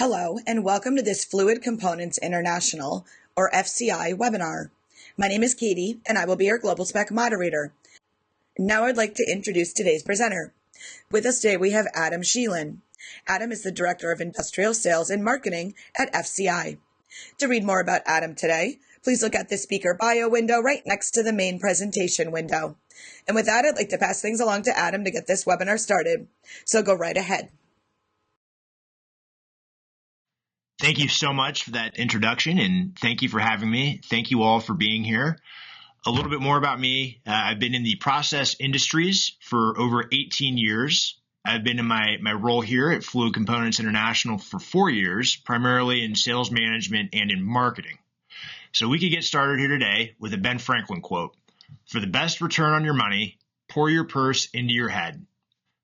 Hello, and welcome to this Fluid Components International, or FCI, webinar. My name is Katie, and I will be your Global Spec moderator. Now I'd like to introduce today's presenter. With us today, we have Adam Sheelan. Adam is the Director of Industrial Sales and Marketing at FCI. To read more about Adam today, please look at the speaker bio window right next to the main presentation window. And with that, I'd like to pass things along to Adam to get this webinar started. So go right ahead. Thank you so much for that introduction, and thank you for having me. Thank you all for being here. A little bit more about me. I've been in the process industries for over 18 years. I've been in my role here at Fluid Components International for 4 years, primarily in sales management and in marketing. So we could get started here today with a Ben Franklin quote. For the best return on your money, pour your purse into your head.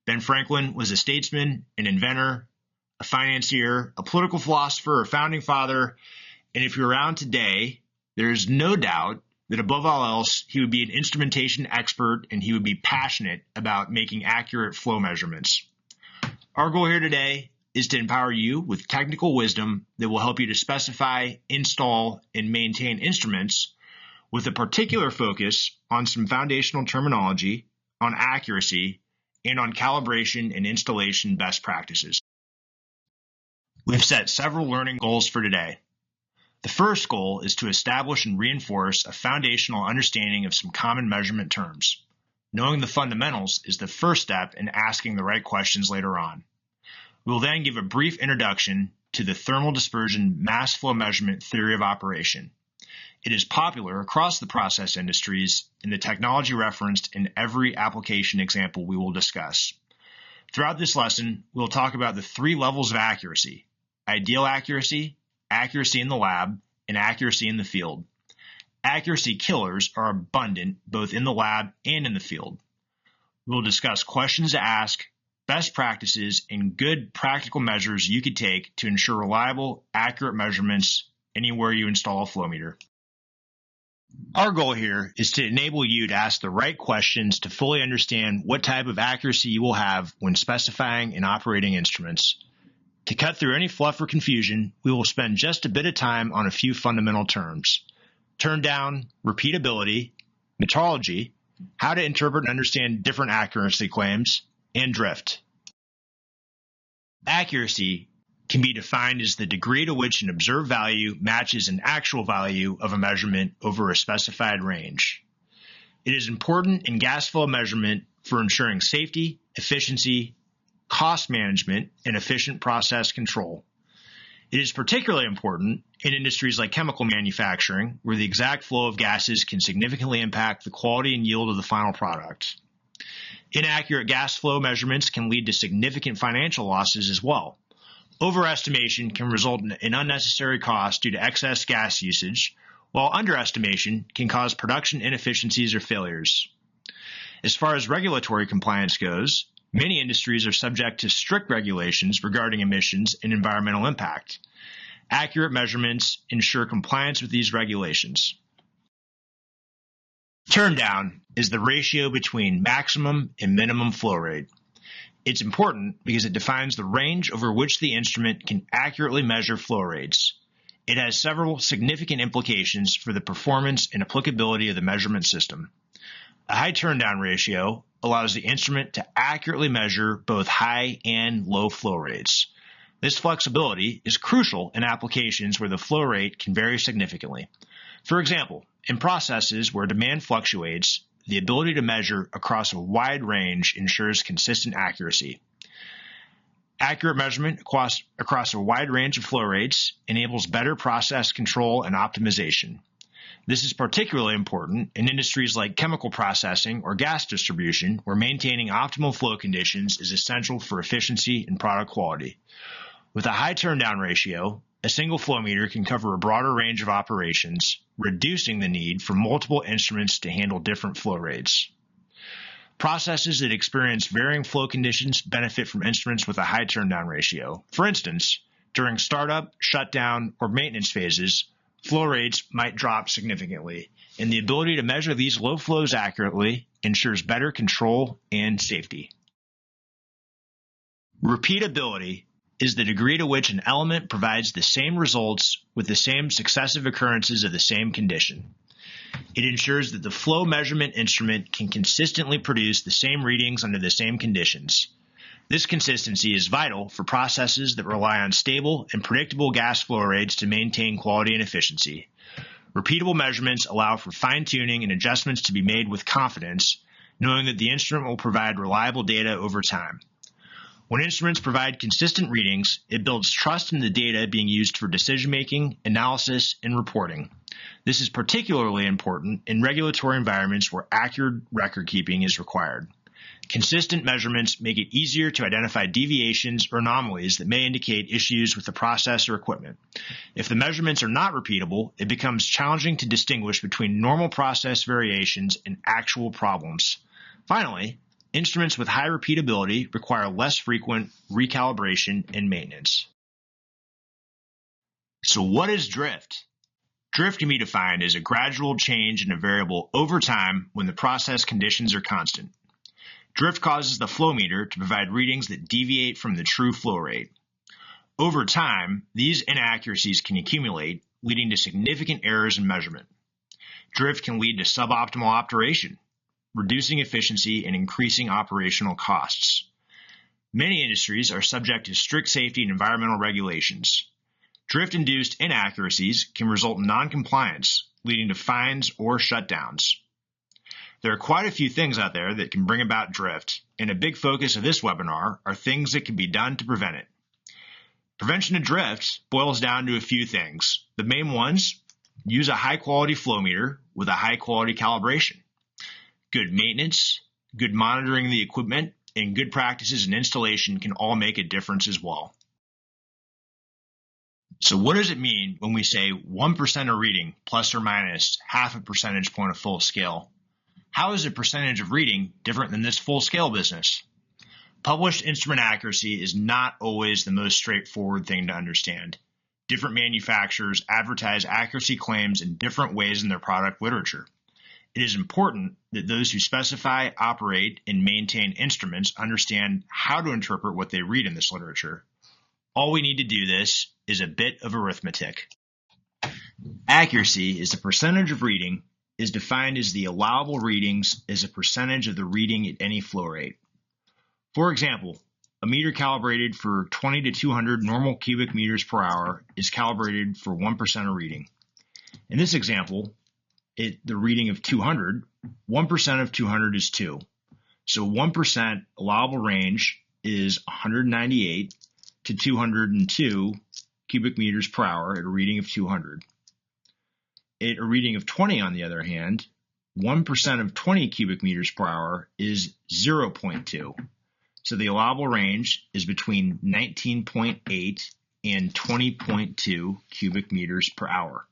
Ben Franklin was a statesman, an inventor, a financier, a political philosopher, a founding father, and if you're around today, there's no doubt that above all else, he would be an instrumentation expert and he would be passionate about making accurate flow measurements. Our goal here today is to empower you with technical wisdom that will help you to specify, install, and maintain instruments with a particular focus on some foundational terminology, on accuracy, and on calibration and installation best practices. We've set several learning goals for today. The first goal is to establish and reinforce a foundational understanding of some common measurement terms. Knowing the fundamentals is the first step in asking the right questions later on. We'll then give a brief introduction to the thermal dispersion mass flow measurement theory of operation. It is popular across the process industries and the technology referenced in every application example we will discuss. Throughout this lesson, we'll talk about the 3 levels of accuracy: ideal accuracy, accuracy in the lab, and accuracy in the field. Accuracy killers are abundant both in the lab and in the field. We'll discuss questions to ask, best practices, and good practical measures you could take to ensure reliable, accurate measurements anywhere you install a flow meter. Our goal here is to enable you to ask the right questions to fully understand what type of accuracy you will have when specifying and operating instruments. To cut through any fluff or confusion, we will spend just a bit of time on a few fundamental terms: turn down, repeatability, metrology, how to interpret and understand different accuracy claims, and drift. Accuracy can be defined as the degree to which an observed value matches an actual value of a measurement over a specified range. It is important in gas flow measurement for ensuring safety, efficiency, cost management, and efficient process control. It is particularly important in industries like chemical manufacturing, where the exact flow of gases can significantly impact the quality and yield of the final product. Inaccurate gas flow measurements can lead to significant financial losses as well. Overestimation can result in unnecessary costs due to excess gas usage, while underestimation can cause production inefficiencies or failures. As far as regulatory compliance goes, many industries are subject to strict regulations regarding emissions and environmental impact. Accurate measurements ensure compliance with these regulations. Turn down is the ratio between maximum and minimum flow rate. It's important because it defines the range over which the instrument can accurately measure flow rates. It has several significant implications for the performance and applicability of the measurement system. A high turn-down ratio allows the instrument to accurately measure both high and low flow rates. This flexibility is crucial in applications where the flow rate can vary significantly. For example, in processes where demand fluctuates, the ability to measure across a wide range ensures consistent accuracy. Accurate measurement across a wide range of flow rates enables better process control and optimization. This is particularly important in industries like chemical processing or gas distribution, where maintaining optimal flow conditions is essential for efficiency and product quality. With a high turn-down ratio, a single flow meter can cover a broader range of operations, reducing the need for multiple instruments to handle different flow rates. Processes that experience varying flow conditions benefit from instruments with a high turn-down ratio. For instance, during startup, shutdown, or maintenance phases, flow rates might drop significantly, and the ability to measure these low flows accurately ensures better control and safety. Repeatability is the degree to which an element provides the same results with the same successive occurrences of the same condition. It ensures that the flow measurement instrument can consistently produce the same readings under the same conditions. This consistency is vital for processes that rely on stable and predictable gas flow rates to maintain quality and efficiency. Repeatable measurements allow for fine-tuning and adjustments to be made with confidence, knowing that the instrument will provide reliable data over time. When instruments provide consistent readings, it builds trust in the data being used for decision-making, analysis, and reporting. This is particularly important in regulatory environments where accurate record-keeping is required. Consistent measurements make it easier to identify deviations or anomalies that may indicate issues with the process or equipment. If the measurements are not repeatable, it becomes challenging to distinguish between normal process variations and actual problems. Finally, instruments with high repeatability require less frequent recalibration and maintenance. So what is drift? Drift can be defined as a gradual change in a variable over time when the process conditions are constant. Drift causes the flow meter to provide readings that deviate from the true flow rate. Over time, these inaccuracies can accumulate, leading to significant errors in measurement. Drift can lead to suboptimal operation, reducing efficiency and increasing operational costs. Many industries are subject to strict safety and environmental regulations. Drift-induced inaccuracies can result in non-compliance, leading to fines or shutdowns. There are quite a few things out there that can bring about drift, and a big focus of this webinar are things that can be done to prevent it. Prevention of drift boils down to a few things. The main ones: use a high-quality flow meter with a high-quality calibration. Good maintenance, good monitoring of the equipment, and good practices in installation can all make a difference as well. So what does it mean when we say 1% of reading plus or minus half a percentage point of full scale? How is a percentage of reading different than this full scale business? Published instrument accuracy is not always the most straightforward thing to understand. Different manufacturers advertise accuracy claims in different ways in their product literature. It is important that those who specify, operate, and maintain instruments understand how to interpret what they read in this literature. All we need to do this is a bit of arithmetic. Accuracy is the percentage of reading is defined as the allowable readings as a percentage of the reading at any flow rate. For example, a meter calibrated for 20 to 200 normal cubic meters per hour is calibrated for 1% of reading. In this example, the reading of 200, 1% of 200 is 2. So 1% allowable range is 198 to 202 cubic meters per hour at a reading of 200. At a reading of 20, on the other hand, 1% of 20 cubic meters per hour is 0.2. So the allowable range is between 19.8 and 20.2 cubic meters per hour.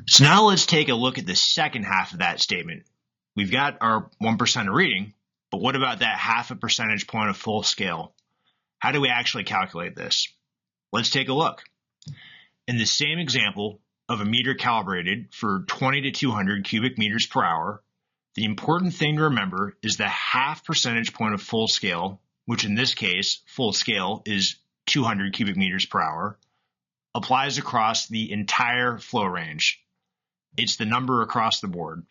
So now let's take a look at the second half of that statement. We've got our 1% of reading, but what about that half a percentage point of full scale? How do we actually calculate this? Let's take a look. In the same example of a meter calibrated for 20 to 200 cubic meters per hour, the important thing to remember is the half percentage point of full scale, which in this case, full scale is 200 cubic meters per hour, applies across the entire flow range. It's the number across the board.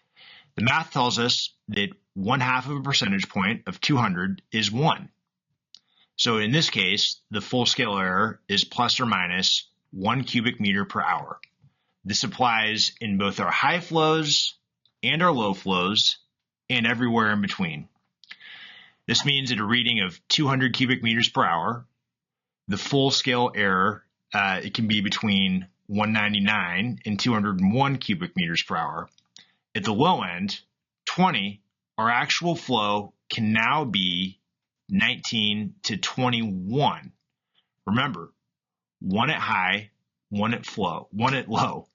The math tells us that 1/2 of a percentage point of 200 is 1. So in this case, the full scale error is plus or minus 1 cubic meter per hour. This applies in both our high flows and our low flows and everywhere in between. This means at a reading of 200 cubic meters per hour, the full scale error, it can be between 199 and 201 cubic meters per hour. At the low end, 20, our actual flow can now be 19 to 21. Remember, 1 at high, 1 at low.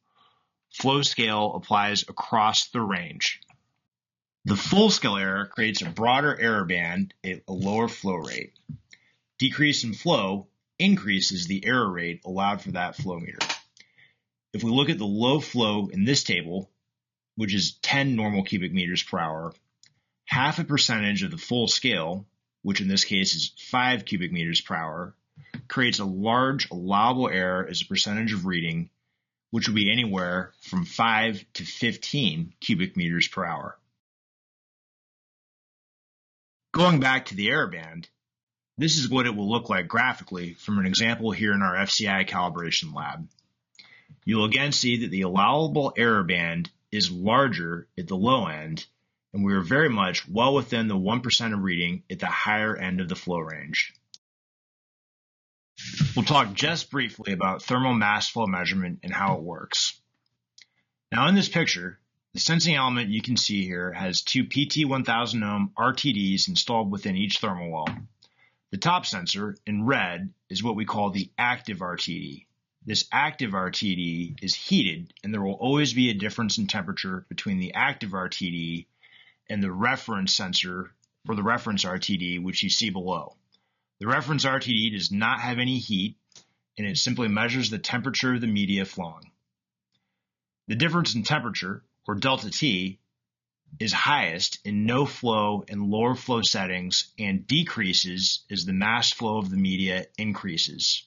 Flow scale applies across the range. The full scale error creates a broader error band at a lower flow rate. Decrease in flow increases the error rate allowed for that flow meter. If we look at the low flow in this table, which is 10 normal cubic meters per hour, half a percentage of the full scale, which in this case is 5 cubic meters per hour, creates a large allowable error as a percentage of reading, which will be anywhere from 5 to 15 cubic meters per hour. Going back to the error band, this is what it will look like graphically from an example here in our FCI calibration lab. You'll again see that the allowable error band is larger at the low end, and we are very much well within the 1% of reading at the higher end of the flow range. We'll talk just briefly about thermal mass flow measurement and how it works. Now in this picture, the sensing element you can see here has two PT 1000 ohm RTDs installed within each thermal well. The top sensor in red is what we call the active RTD. This active RTD is heated, and there will always be a difference in temperature between the active RTD and the reference sensor or the reference RTD, which you see below. The reference RTD does not have any heat, and it simply measures the temperature of the media flowing. The difference in temperature, or delta T, is highest in no flow and lower flow settings and decreases as the mass flow of the media increases.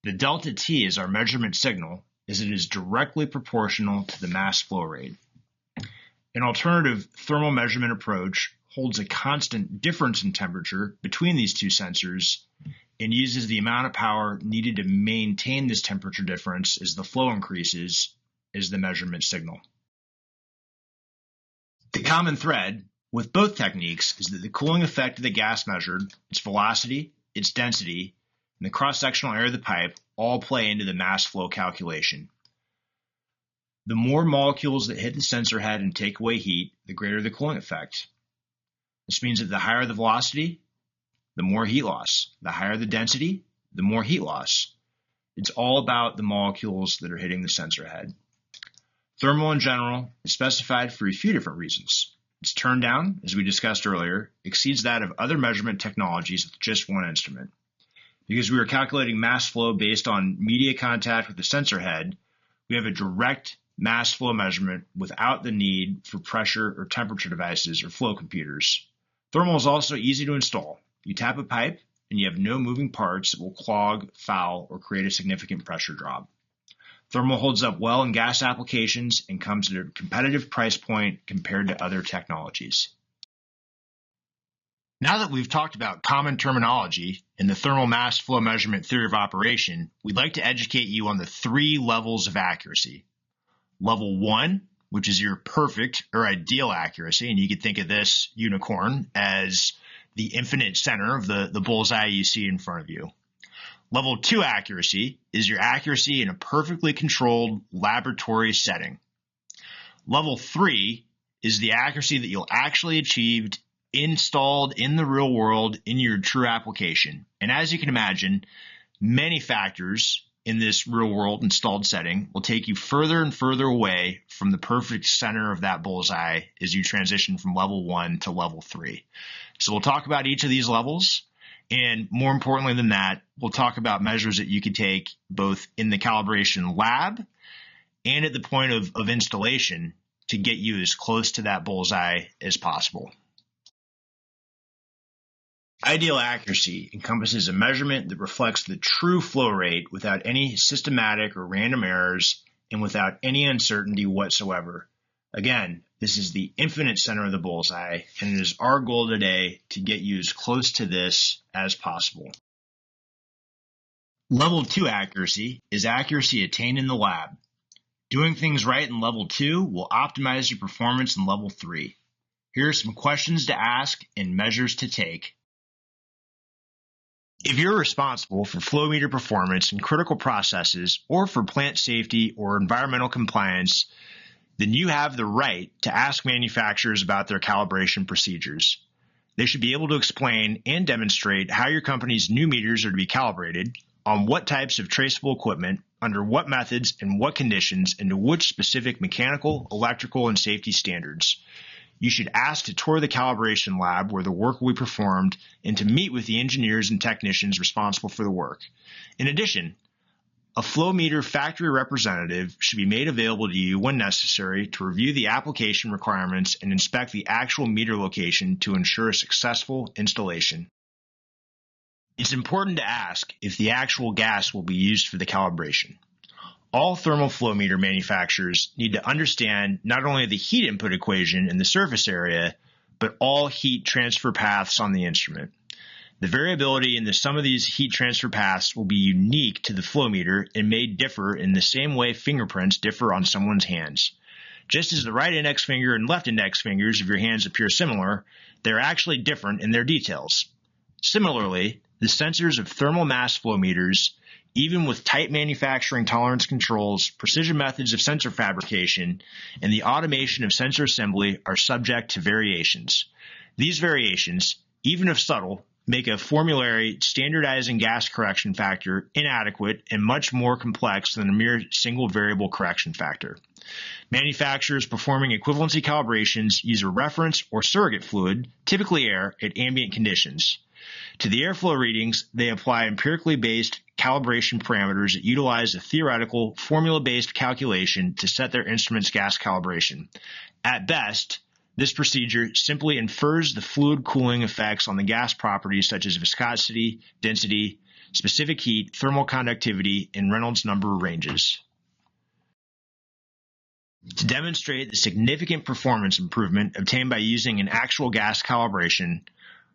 The delta T is our measurement signal, as it is directly proportional to the mass flow rate. An alternative thermal measurement approach holds a constant difference in temperature between these two sensors and uses the amount of power needed to maintain this temperature difference as the flow increases as the measurement signal. The common thread with both techniques is that the cooling effect of the gas measured, its velocity, its density, and the cross-sectional area of the pipe all play into the mass flow calculation. The more molecules that hit the sensor head and take away heat, the greater the cooling effect. This means that the higher the velocity, the more heat loss. The higher the density, the more heat loss. It's all about the molecules that are hitting the sensor head. Thermal in general is specified for a few different reasons. Its turn down, as we discussed earlier, exceeds that of other measurement technologies with just one instrument. Because we are calculating mass flow based on media contact with the sensor head, we have a direct mass flow measurement without the need for pressure or temperature devices or flow computers. Thermal is also easy to install. You tap a pipe and you have no moving parts that will clog, foul, or create a significant pressure drop. Thermal holds up well in gas applications and comes at a competitive price point compared to other technologies. Now that we've talked about common terminology in the thermal mass flow measurement theory of operation, we'd like to educate you on the 3 levels of accuracy. Level 1, which is your perfect or ideal accuracy, and you could think of this unicorn as the infinite center of the bullseye you see in front of you. Level 2 accuracy is your accuracy in a perfectly controlled laboratory setting. Level 3 is the accuracy that you'll actually achieve installed in the real world in your true application. And as you can imagine, many factors in this real world installed setting will take you further and further away from the perfect center of that bullseye as you transition from level 1 to level 3. So we'll talk about each of these levels. And more importantly than that, we'll talk about measures that you could take both in the calibration lab and at the point of installation to get you as close to that bullseye as possible. Ideal accuracy encompasses a measurement that reflects the true flow rate without any systematic or random errors and without any uncertainty whatsoever. Again, this is the infinite center of the bullseye, and it is our goal today to get you as close to this as possible. Level 2 accuracy is accuracy attained in the lab. Doing things right in level 2 will optimize your performance in level 3. Here are some questions to ask and measures to take. If you're responsible for flow meter performance in critical processes or for plant safety or environmental compliance, then you have the right to ask manufacturers about their calibration procedures. They should be able to explain and demonstrate how your company's new meters are to be calibrated, on what types of traceable equipment, under what methods and what conditions, and to which specific mechanical, electrical, and safety standards. You should ask to tour the calibration lab where the work will be performed and to meet with the engineers and technicians responsible for the work. In addition, a flow meter factory representative should be made available to you when necessary to review the application requirements and inspect the actual meter location to ensure a successful installation. It's important to ask if the actual gas will be used for the calibration. All thermal flow meter manufacturers need to understand not only the heat input equation in the surface area, but all heat transfer paths on the instrument. The variability in the sum of these heat transfer paths will be unique to the flow meter and may differ in the same way fingerprints differ on someone's hands. Just as the right index finger and left index fingers of your hands appear similar, they're actually different in their details. Similarly, the sensors of thermal mass flow meters, even with tight manufacturing tolerance controls, precision methods of sensor fabrication, and the automation of sensor assembly are subject to variations. These variations, even if subtle, make a formulary standardizing gas correction factor inadequate and much more complex than a mere single variable correction factor. Manufacturers performing equivalency calibrations use a reference or surrogate fluid, typically air, at ambient conditions. To the airflow readings, they apply empirically based calibration parameters that utilize a theoretical, formula-based calculation to set their instrument's gas calibration. At best, this procedure simply infers the fluid cooling effects on the gas properties such as viscosity, density, specific heat, thermal conductivity, and Reynolds number ranges. To demonstrate the significant performance improvement obtained by using an actual gas calibration,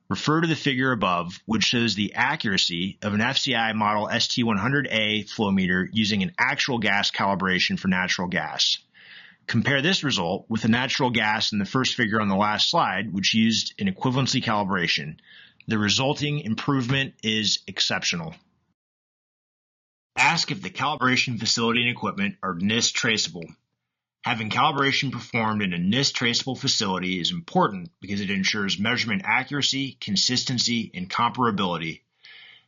refer to the figure above, which shows the accuracy of an FCI model ST100A flow meter using an actual gas calibration for natural gas. Compare this result with the natural gas in the first figure on the last slide, which used an equivalency calibration. The resulting improvement is exceptional. Ask if the calibration facility and equipment are NIST traceable. Having calibration performed in a NIST traceable facility is important because it ensures measurement accuracy, consistency, and comparability.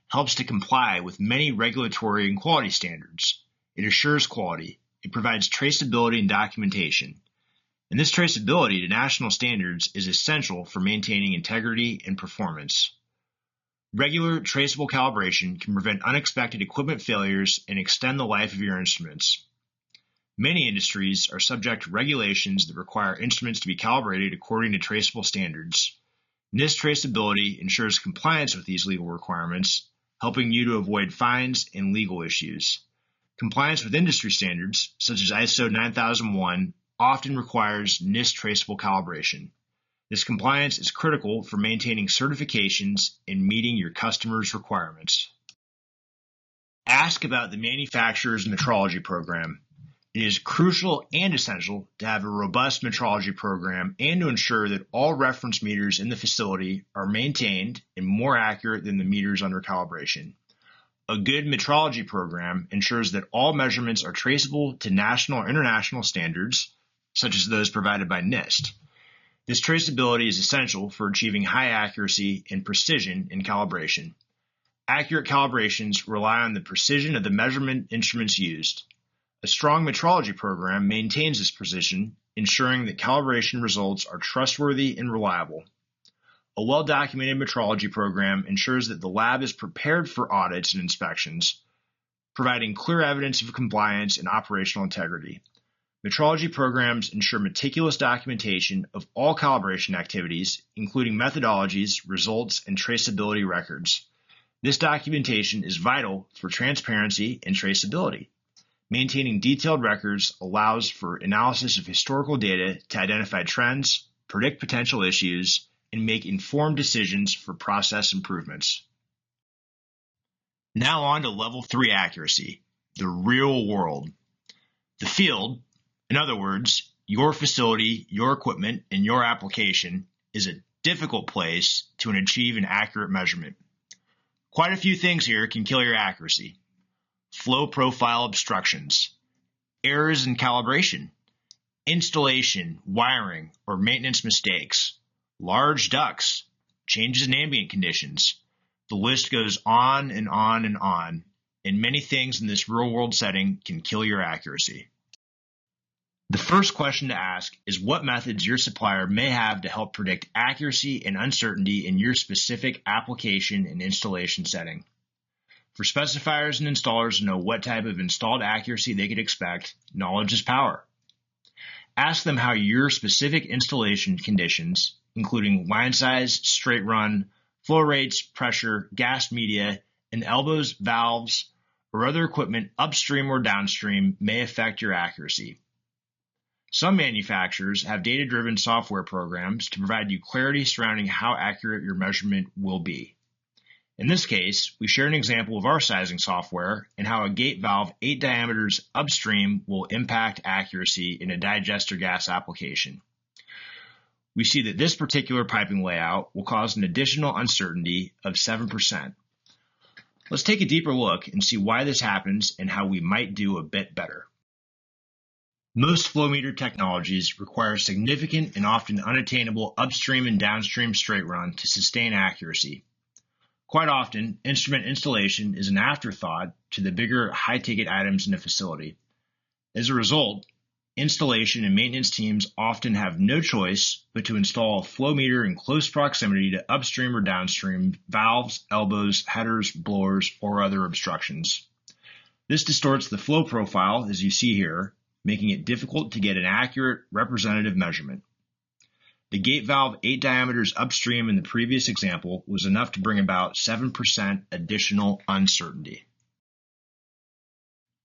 Helps to comply with many regulatory and quality standards. It assures quality. It provides traceability and documentation. And this traceability to national standards is essential for maintaining integrity and performance. Regular traceable calibration can prevent unexpected equipment failures and extend the life of your instruments. Many industries are subject to regulations that require instruments to be calibrated according to traceable standards. NIST traceability ensures compliance with these legal requirements, helping you to avoid fines and legal issues. Compliance with industry standards, such as ISO 9001, often requires NIST traceable calibration. This compliance is critical for maintaining certifications and meeting your customers' requirements. Ask about the manufacturer's metrology program. It is crucial and essential to have a robust metrology program and to ensure that all reference meters in the facility are maintained and more accurate than the meters under calibration. A good metrology program ensures that all measurements are traceable to national or international standards, such as those provided by NIST. This traceability is essential for achieving high accuracy and precision in calibration. Accurate calibrations rely on the precision of the measurement instruments used. A strong metrology program maintains this precision, ensuring that calibration results are trustworthy and reliable. A well-documented metrology program ensures that the lab is prepared for audits and inspections, providing clear evidence of compliance and operational integrity. Metrology programs ensure meticulous documentation of all calibration activities, including methodologies, results, and traceability records. This documentation is vital for transparency and traceability. Maintaining detailed records allows for analysis of historical data to identify trends, predict potential issues, and make informed decisions for process improvements. Now on to level 3 accuracy, the real world. The field, in other words, your facility, your equipment, and your application, is a difficult place to achieve an accurate measurement. Quite a few things here can kill your accuracy. Flow profile obstructions, errors in calibration, installation, wiring, or maintenance mistakes, large ducts, changes in ambient conditions. The list goes on and on and on, and many things in this real-world setting can kill your accuracy. The first question to ask is what methods your supplier may have to help predict accuracy and uncertainty in your specific application and installation setting. For specifiers and installers to know what type of installed accuracy they could expect, knowledge is power. Ask them how your specific installation conditions, including line size, straight run, flow rates, pressure, gas media, and elbows, valves, or other equipment upstream or downstream may affect your accuracy. Some manufacturers have data-driven software programs to provide you clarity surrounding how accurate your measurement will be. In this case, we share an example of our sizing software and how a gate valve 8 diameters upstream will impact accuracy in a digester gas application. We see that this particular piping layout will cause an additional uncertainty of 7%. Let's take a deeper look and see why this happens and how we might do a bit better. Most flow meter technologies require significant and often unattainable upstream and downstream straight run to sustain accuracy. Quite often, instrument installation is an afterthought to the bigger high-ticket items in a facility. As a result, installation and maintenance teams often have no choice but to install a flow meter in close proximity to upstream or downstream valves, elbows, headers, blowers, or other obstructions. This distorts the flow profile, as you see here, making it difficult to get an accurate, representative measurement. The gate valve 8 diameters upstream in the previous example was enough to bring about 7% additional uncertainty.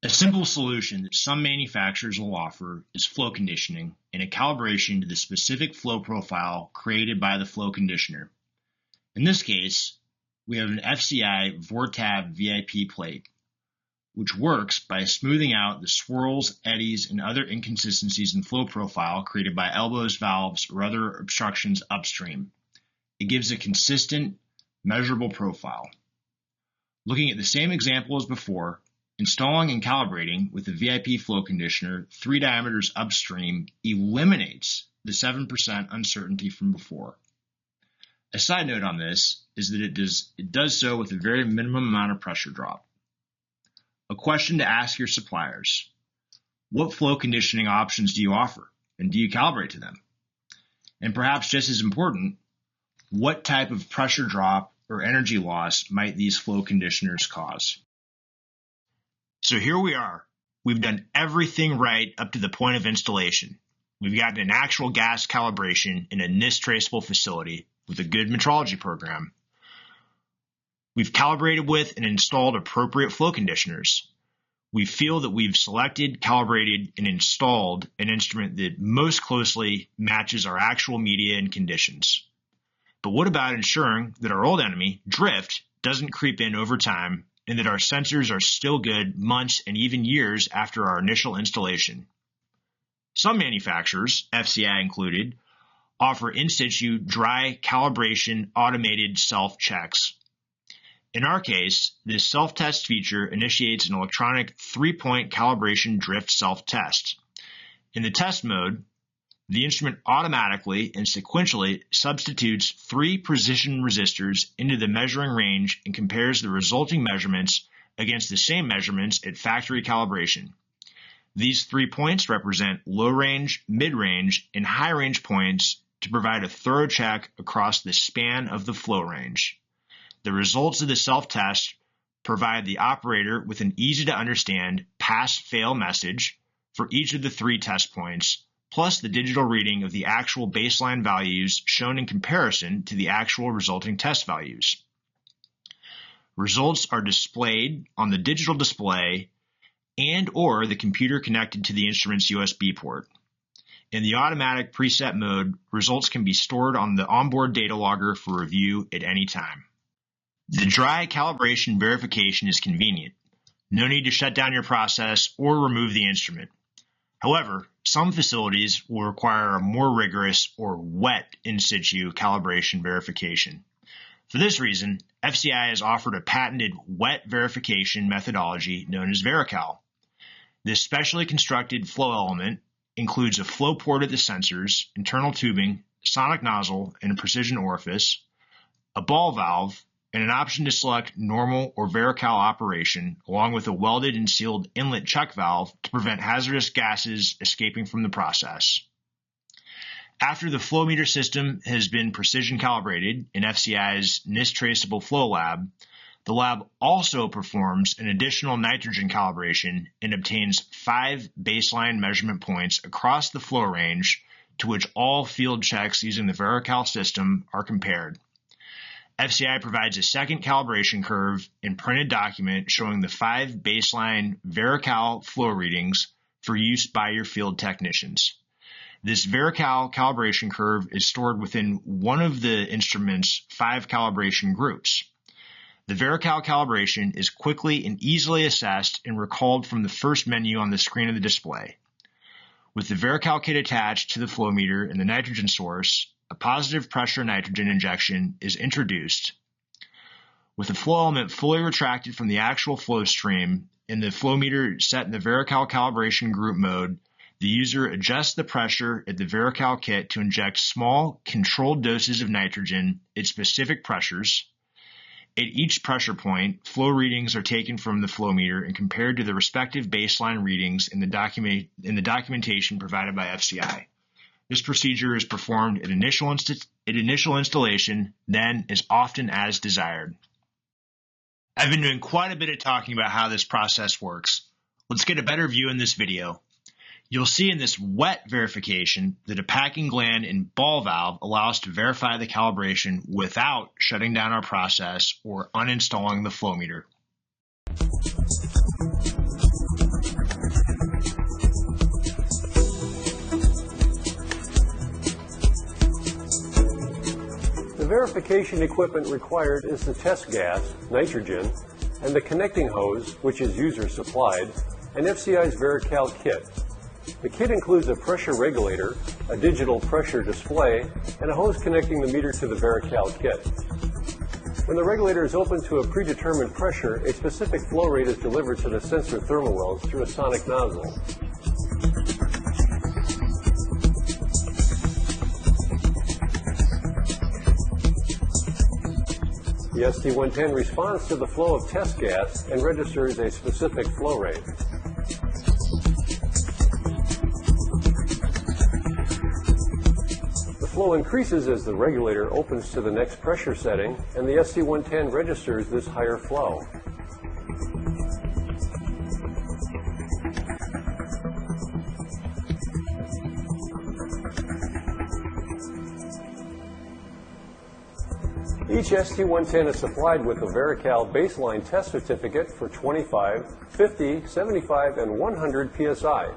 A simple solution that some manufacturers will offer is flow conditioning and a calibration to the specific flow profile created by the flow conditioner. In this case, we have an FCI Vortab VIP plate, which works by smoothing out the swirls, eddies, and other inconsistencies in flow profile created by elbows, valves, or other obstructions upstream. It gives a consistent, measurable profile. Looking at the same example as before, installing and calibrating with the VIP flow conditioner 3 diameters upstream eliminates the 7% uncertainty from before. A side note on this is that it does so with a very minimum amount of pressure drop. A question to ask your suppliers: what flow conditioning options do you offer, and do you calibrate to them? And perhaps just as important, what type of pressure drop or energy loss might these flow conditioners cause? So here we are. We've done everything right up to the point of installation. We've gotten an actual gas calibration in a NIST traceable facility with a good metrology program. We've calibrated with and installed appropriate flow conditioners. We feel that we've selected, calibrated, and installed an instrument that most closely matches our actual media and conditions. But what about ensuring that our old enemy, drift, doesn't creep in over time and that our sensors are still good months and even years after our initial installation? Some manufacturers, FCI included, offer in situ dry calibration automated self-checks. In our case, this self-test feature initiates an electronic 3-point calibration drift self-test. In the test mode, the instrument automatically and sequentially substitutes 3 precision resistors into the measuring range and compares the resulting measurements against the same measurements at factory calibration. These 3 points represent low range, mid-range, and high range points to provide a thorough check across the span of the flow range. The results of the self-test provide the operator with an easy-to-understand pass-fail message for each of the 3 test points, plus the digital reading of the actual baseline values shown in comparison to the actual resulting test values. Results are displayed on the digital display and/or the computer connected to the instrument's USB port. In the automatic preset mode, results can be stored on the onboard data logger for review at any time. The dry calibration verification is convenient. No need to shut down your process or remove the instrument. However, some facilities will require a more rigorous or wet in situ calibration verification. For this reason, FCI has offered a patented wet verification methodology known as VeriCal. This specially constructed flow element includes a flow port at the sensors, internal tubing, sonic nozzle, and a precision orifice, a ball valve, and an option to select normal or VeriCal operation, along with a welded and sealed inlet check valve to prevent hazardous gases escaping from the process. After the flow meter system has been precision calibrated in FCI's NIST traceable flow lab, the lab also performs an additional nitrogen calibration and obtains 5 baseline measurement points across the flow range to which all field checks using the VeriCal system are compared. FCI provides a second calibration curve and printed document showing the 5 baseline VeriCal flow readings for use by your field technicians. This VeriCal calibration curve is stored within one of the instrument's 5 calibration groups. The VeriCal calibration is quickly and easily assessed and recalled from the first menu on the screen of the display. With the VeriCal kit attached to the flow meter and the nitrogen source, a positive pressure nitrogen injection is introduced. With the flow element fully retracted from the actual flow stream and the flow meter set in the VeriCal calibration group mode, the user adjusts the pressure at the VeriCal kit to inject small, controlled doses of nitrogen at specific pressures. At each pressure point, flow readings are taken from the flow meter and compared to the respective baseline readings in the documentation provided by FCI. This procedure is performed at initial installation, then as often as desired. I've been doing quite a bit of talking about how this process works. Let's get a better view in this video. You'll see in this wet verification that a packing gland and ball valve allow us to verify the calibration without shutting down our process or uninstalling the flow meter. The verification equipment required is the test gas, nitrogen, and the connecting hose, which is user supplied, and FCI's VeriCal kit. The kit includes a pressure regulator, a digital pressure display, and a hose connecting the meter to the VeriCal kit. When the regulator is open to a predetermined pressure, a specific flow rate is delivered to the sensor thermal wells through a sonic nozzle. The SD110 responds to the flow of test gas and registers a specific flow rate. The flow increases as the regulator opens to the next pressure setting, and the SD110 registers this higher flow. Each SD110 is supplied with a VeriCal baseline test certificate for 25, 50, 75, and 100 psi.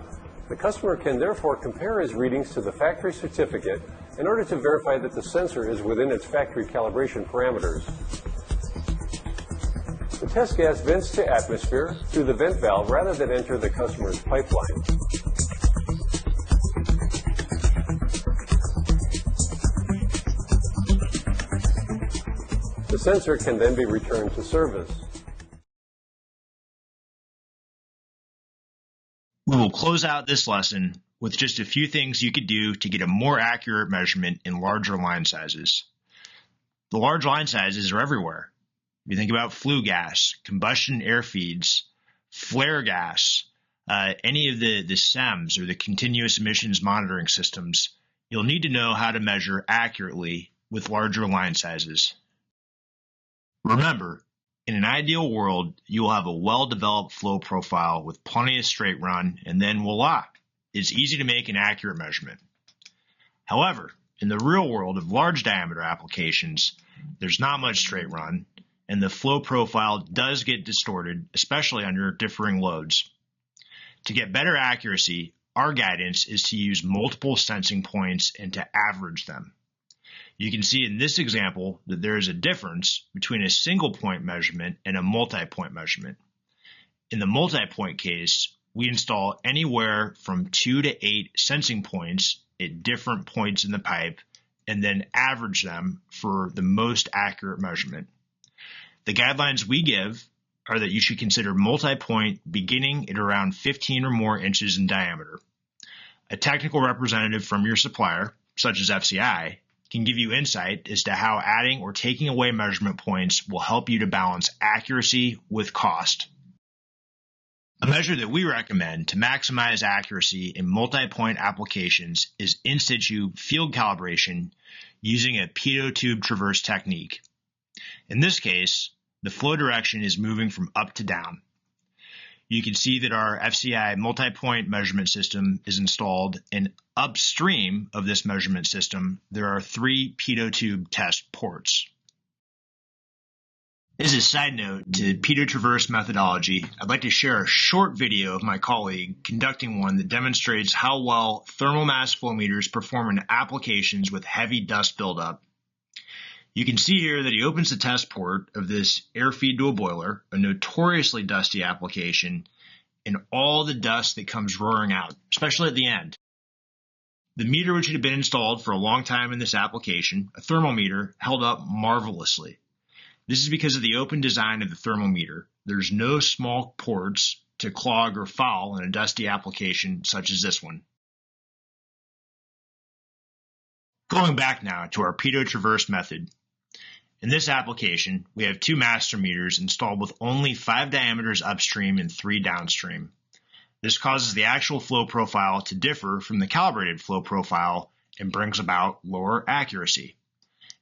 The customer can therefore compare his readings to the factory certificate in order to verify that the sensor is within its factory calibration parameters. The test gas vents to atmosphere through the vent valve rather than enter the customer's pipeline. The sensor can then be returned to service. We will close out this lesson with just a few things you could do to get a more accurate measurement in larger line sizes. The large line sizes are everywhere. If you think about flue gas, combustion air feeds, flare gas, any of the SEMs or the continuous emissions monitoring systems, you'll need to know how to measure accurately with larger line sizes. Remember, in an ideal world, you will have a well-developed flow profile with plenty of straight run, and then voila, it's easy to make an accurate measurement. However, in the real world of large diameter applications, there's not much straight run, and the flow profile does get distorted, especially under differing loads. To get better accuracy, our guidance is to use multiple sensing points and to average them. You can see in this example that there is a difference between a single point measurement and a multi-point measurement. In the multi-point case, we install anywhere from 2 to 8 sensing points at different points in the pipe and then average them for the most accurate measurement. The guidelines we give are that you should consider multi-point beginning at around 15 or more inches in diameter. A technical representative from your supplier, such as FCI, can give you insight as to how adding or taking away measurement points will help you to balance accuracy with cost. A measure that we recommend to maximize accuracy in multi-point applications is in situ field calibration using a pitot tube traverse technique. In this case, the flow direction is moving from up to down. You can see that our FCI multi-point measurement system is installed, and upstream of this measurement system, there are 3 pitot tube test ports. As a side note to pitot traverse methodology, I'd like to share a short video of my colleague conducting one that demonstrates how well thermal mass flow meters perform in applications with heavy dust buildup. You can see here that he opens the test port of this air feed to a boiler, a notoriously dusty application, and all the dust that comes roaring out, especially at the end. The meter, which had been installed for a long time in this application, a thermometer, held up marvelously. This is because of the open design of the thermometer. There's no small ports to clog or foul in a dusty application such as this one. Going back now to our pitot traverse method. In this application, we have 2 master meters installed with only 5 diameters upstream and 3 downstream. This causes the actual flow profile to differ from the calibrated flow profile and brings about lower accuracy.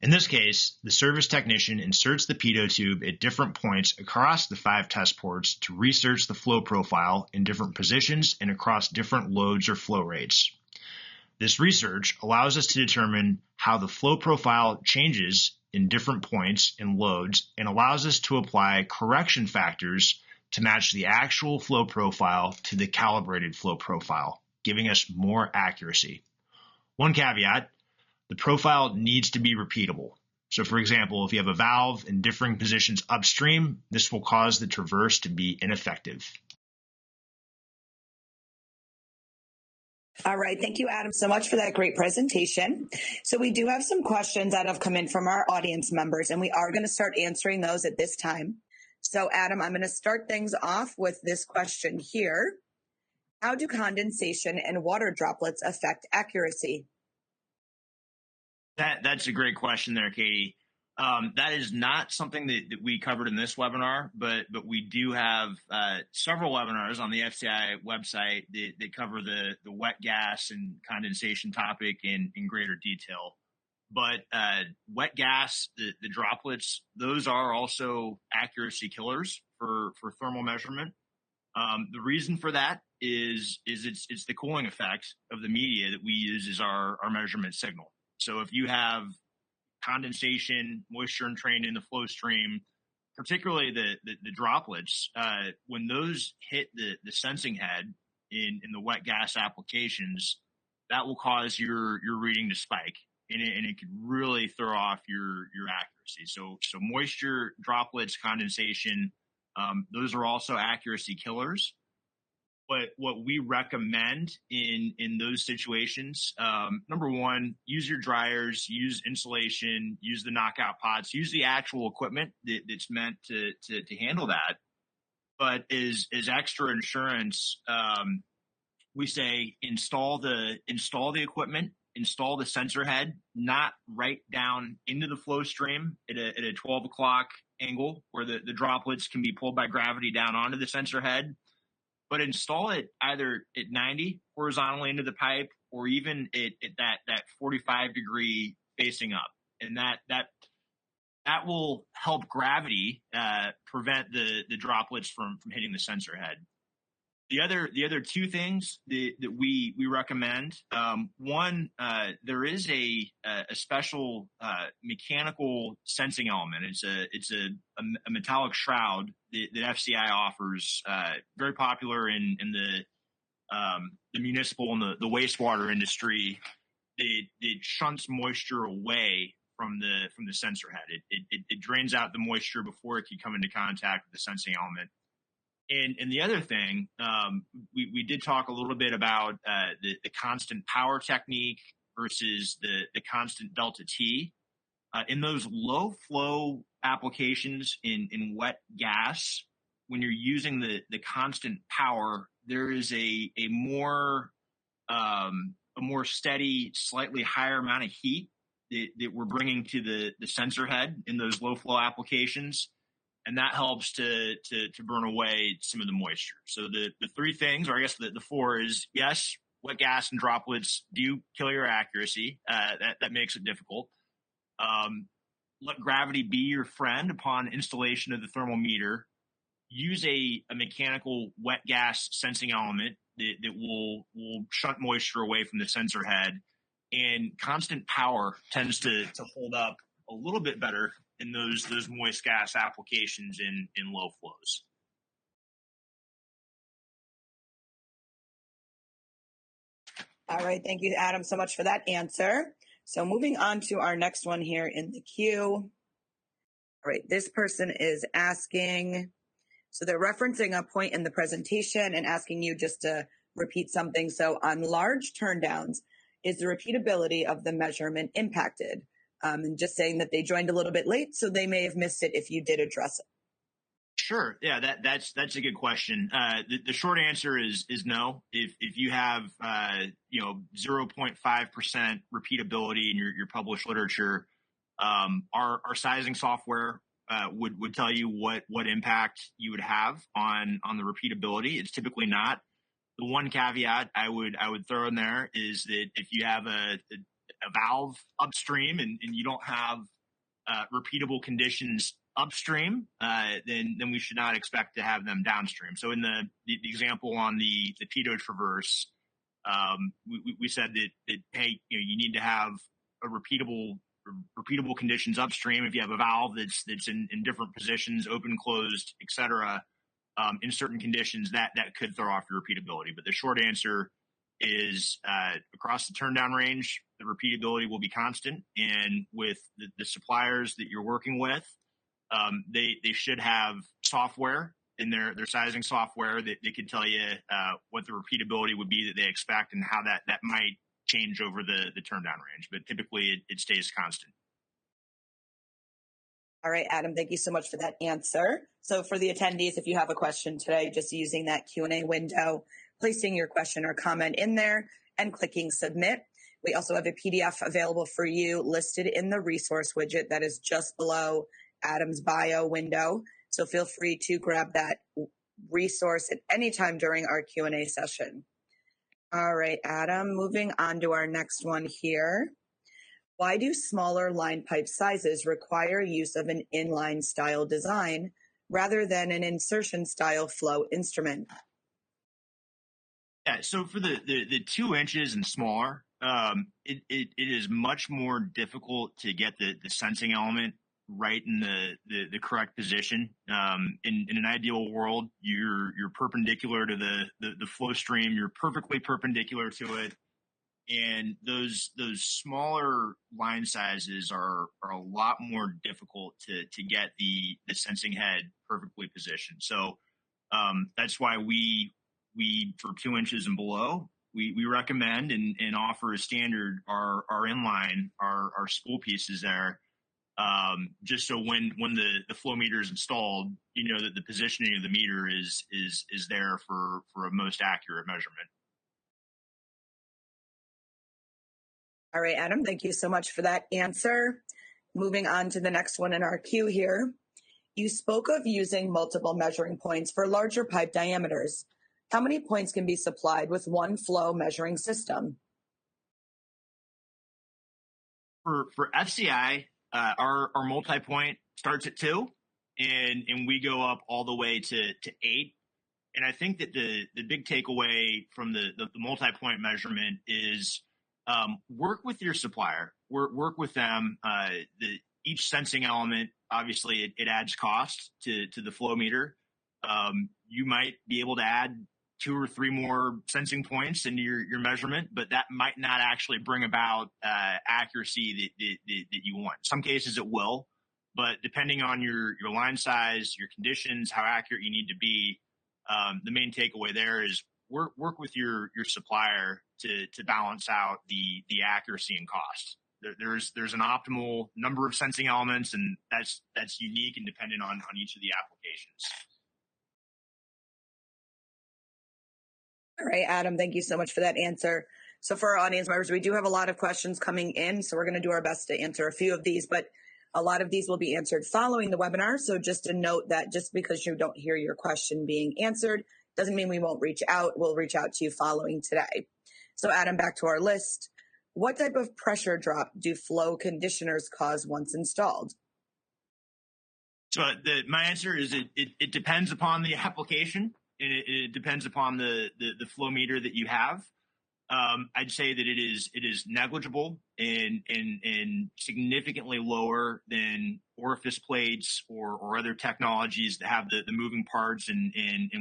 In this case, the service technician inserts the pitot tube at different points across the 5 test ports to research the flow profile in different positions and across different loads or flow rates. This research allows us to determine how the flow profile changes in different points and loads and allows us to apply correction factors to match the actual flow profile to the calibrated flow profile, giving us more accuracy. One caveat, the profile needs to be repeatable. So for example, if you have a valve in differing positions upstream, this will cause the traverse to be ineffective. All right. Thank you, Adam, so much for that great presentation. So we do have some questions that have come in from our audience members, and we are going to start answering those at this time. So Adam, I'm going to start things off with this question here. How do condensation and water droplets affect accuracy? That's a great question there, Katie. That is not something that we covered in this webinar, but we do have several webinars on the FCI website that cover the wet gas and condensation topic in greater detail. But wet gas, the droplets, those are also accuracy killers for thermal measurement. The reason for that is it's the cooling effect of the media that we use as our measurement signal. So if you have condensation, moisture entrained in the flow stream, particularly the droplets, when those hit the sensing head in the wet gas applications, that will cause your reading to spike, and it could really throw off your accuracy. So moisture, droplets, condensation, those are also accuracy killers. But what we recommend in those situations, number one, use your dryers, use insulation, use the knockout pots, use the actual equipment that's meant to handle that. But as extra insurance, we say install the equipment, install the sensor head, not right down into the flow stream at a 12 o'clock angle where the droplets can be pulled by gravity down onto the sensor head. But install it either at 90 horizontally into the pipe or even at that 45 degree facing up. And that will help gravity prevent the droplets from hitting the sensor head. The other 2 things that we recommend, one, there is a special mechanical sensing element. It's a metallic shroud that FCI offers, very popular in the municipal and the wastewater industry. It shunts moisture away from the sensor head. It drains out the moisture before it can come into contact with the sensing element. And the other thing, we did talk a little bit about the constant power technique versus the constant delta T. In those low flow applications in wet gas, when you're using the constant power, there is a more steady, slightly higher amount of heat that we're bringing to the sensor head in those low flow applications. And that helps to burn away some of the moisture. So the 3 things, or I guess the 4 is, yes, wet gas and droplets do kill your accuracy. That makes it difficult. Let gravity be your friend upon installation of the thermometer. Use a mechanical wet gas sensing element that will shunt moisture away from the sensor head. And constant power tends to hold up a little bit better in those moist gas applications in low flows. All right. Thank you, Adam, so much for that answer. So moving on to our next one here in the queue. All right. This person is asking, so they're referencing a point in the presentation and asking you just to repeat something. So on large turndowns, is the repeatability of the measurement impacted? And just saying that they joined a little bit late, so they may have missed it if you did address it. Sure. Yeah, that's a good question. The short answer is no. If you have 0.5% repeatability in your published literature, our sizing software would tell you what impact you would have on the repeatability. It's typically not. The one caveat I would throw in there is that if you have a valve upstream and you don't have repeatable conditions upstream, then we should not expect to have them downstream. So in the example on the pitot traverse, we said that hey, you need to have a repeatable conditions upstream. If you have a valve that's in different positions, open, closed, etc., in certain conditions, that could throw off your repeatability. But the short answer is across the turndown range, the repeatability will be constant. And with the suppliers that you're working with, they should have software in their sizing software that they could tell you what the repeatability would be that they expect and how that might change over the turndown range. But typically it stays constant. All right, Adam, thank you so much for that answer. So for the attendees, if you have a question today, just using that Q&A window, placing your question or comment in there and clicking submit. We also have a PDF available for you listed in the resource widget that is just below Adam's bio window. So feel free to grab that resource at any time during our Q&A session. All right, Adam, moving on to our next one here. Why do smaller line pipe sizes require use of an inline style design rather than an insertion style flow instrument? Yeah, so for the 2 inches and smaller, it is much more difficult to get the sensing element right in the correct position. In an ideal world, you're perpendicular to the flow stream. You're perfectly perpendicular to it. And those smaller line sizes are a lot more difficult to get the sensing head perfectly positioned. So that's why we for 2 inches and below, we recommend and offer a standard our inline, our spool pieces there, just so when the flow meter is installed, you know that the positioning of the meter is there for a most accurate measurement. All right, Adam, thank you so much for that answer. Moving on to the next one in our queue here. You spoke of using multiple measuring points for larger pipe diameters. How many points can be supplied with one flow measuring system? For FCI, our multi-point starts at 2, and we go up all the way to 8. And I think that the big takeaway from the multi-point measurement is work with your supplier, work with them. Each sensing element, obviously, it adds cost to the flow meter. You might be able to add 2 or 3 more sensing points into your measurement, but that might not actually bring about accuracy that you want. In some cases it will, but depending on your line size, your conditions, how accurate you need to be, the main takeaway there is work with your supplier to balance out the accuracy and cost. There's an optimal number of sensing elements, and that's unique and dependent on each of the applications. All right, Adam, thank you so much for that answer. So for our audience members, we do have a lot of questions coming in, so we're going to do our best to answer a few of these, but a lot of these will be answered following the webinar. So just a note that just because you don't hear your question being answered doesn't mean we won't reach out. We'll reach out to you following today. So Adam, back to our list. What type of pressure drop do flow conditioners cause once installed? So my answer is it depends upon the application. It depends upon the flow meter that you have. I'd say that it is negligible and significantly lower than orifice plates or other technologies that have the moving parts and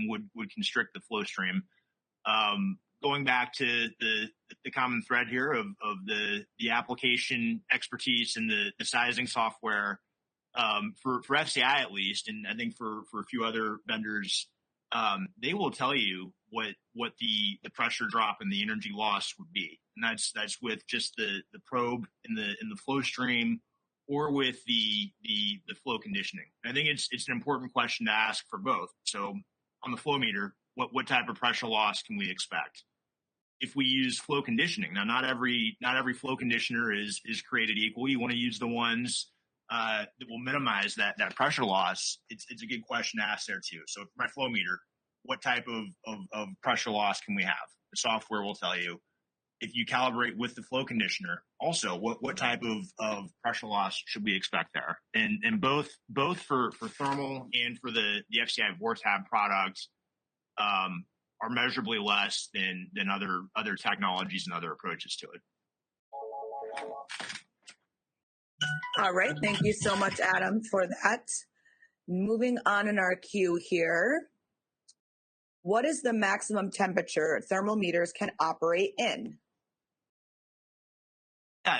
would constrict the flow stream. Going back to the common thread here of the application expertise and the sizing software, for FCI at least, and I think for a few other vendors, they will tell you what the pressure drop and the energy loss would be, and that's with just the probe in the flow stream or with the flow conditioning. And I think it's an important question to ask for both. So on the flow meter, what type of pressure loss can we expect if we use flow conditioning? Now, not every flow conditioner is created equal. You want to use the ones that will minimize that pressure loss. It's a good question to ask there too. So for my flow meter, what type of pressure loss can we have? The software will tell you. If you calibrate with the flow conditioner, also what type of pressure loss should we expect there? And both for thermal and for the FCI VorTab product are measurably less than other technologies and other approaches to it. All right. Thank you so much, Adam, for that. Moving on in our queue here. What is the maximum temperature thermal meters can operate in?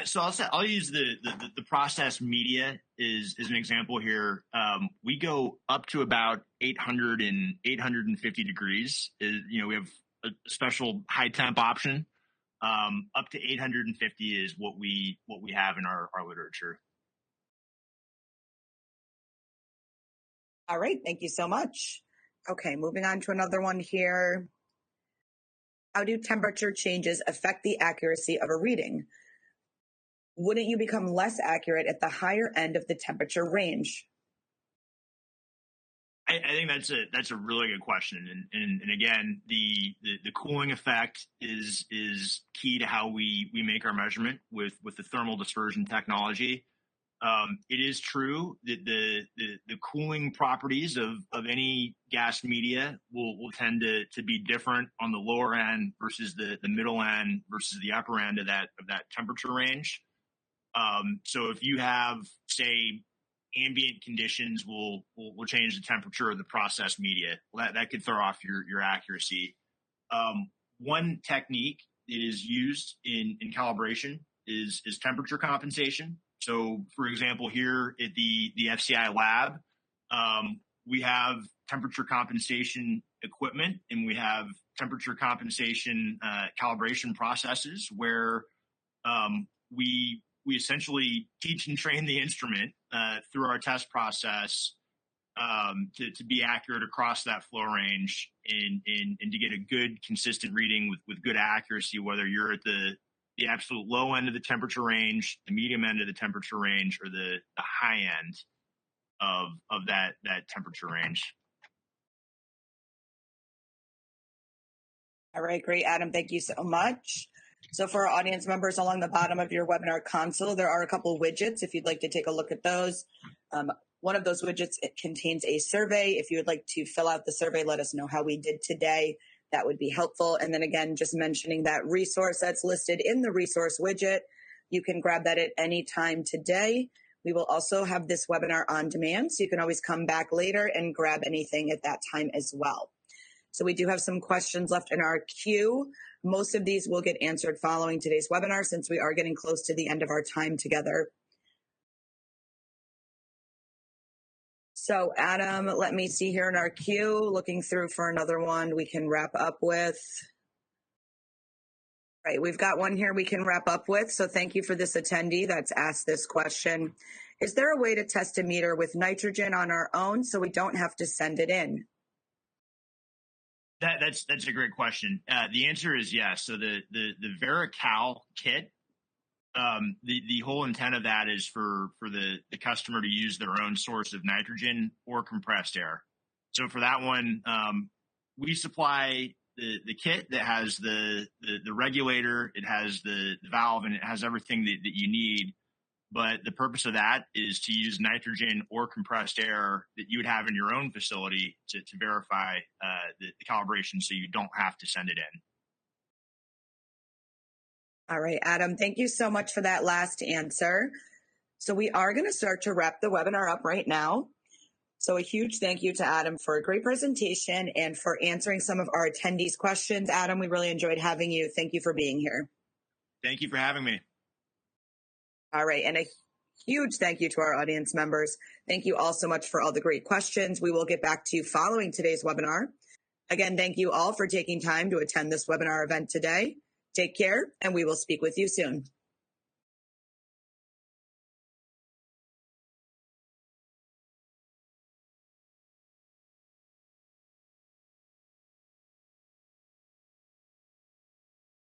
So I'll use the process media is an example here. We go up to about 800 and 850 degrees. We have a special high temp option. Up to 850 is what we have in our literature. All right. Thank you so much. Okay, moving on to another one here. How do temperature changes affect the accuracy of a reading? Wouldn't you become less accurate at the higher end of the temperature range? I think that's a really good question, and again, the cooling effect is key to how we make our measurement with the thermal dispersion technology. It is true that the cooling properties of any gas media will tend to be different on the lower end versus the middle end versus the upper end of that temperature range. So if you have, say, ambient conditions will change the temperature of the process media, well, that could throw off your accuracy. One technique that is used in calibration is temperature compensation. So, for example, here at the FCI lab, we have temperature compensation equipment and we have temperature compensation calibration processes where we essentially teach and train the instrument through our test process to be accurate across that flow range and to get a good, consistent reading with good accuracy, whether you're at the absolute low end of the temperature range, the medium end of the temperature range, or the high end of that temperature range. All right, great, Adam. Thank you so much. So for our audience members, along the bottom of your webinar console, there are a couple widgets if you'd like to take a look at those. One of those widgets, it contains a survey. If you would like to fill out the survey, let us know how we did today. That would be helpful. And then again, just mentioning that resource that's listed in the resource widget. You can grab that at any time today. We will also have this webinar on demand, so you can always come back later and grab anything at that time as well. So we do have some questions left in our queue. Most of these will get answered following today's webinar since we are getting close to the end of our time together. So Adam, let me see here in our queue, looking through for another one we can wrap up with. Right, we've got one here we can wrap up with. So thank you for this attendee that's asked this question. Is there a way to test a meter with nitrogen on our own so we don't have to send it in? That's a great question. The answer is yes. So the VeriCal kit, the whole intent of that is for the customer to use their own source of nitrogen or compressed air. So for that one, we supply the kit that has the regulator, it has the valve, and it has everything that you need. But the purpose of that is to use nitrogen or compressed air that you would have in your own facility to verify the calibration so you don't have to send it in. All right, Adam, thank you so much for that last answer. So we are going to start to wrap the webinar up right now. So a huge thank you to Adam for a great presentation and for answering some of our attendees' questions. Adam, we really enjoyed having you. Thank you for being here. Thank you for having me. All right, and a huge thank you to our audience members. Thank you all so much for all the great questions. We will get back to you following today's webinar. Again, thank you all for taking time to attend this webinar event today. Take care, and we will speak with you soon.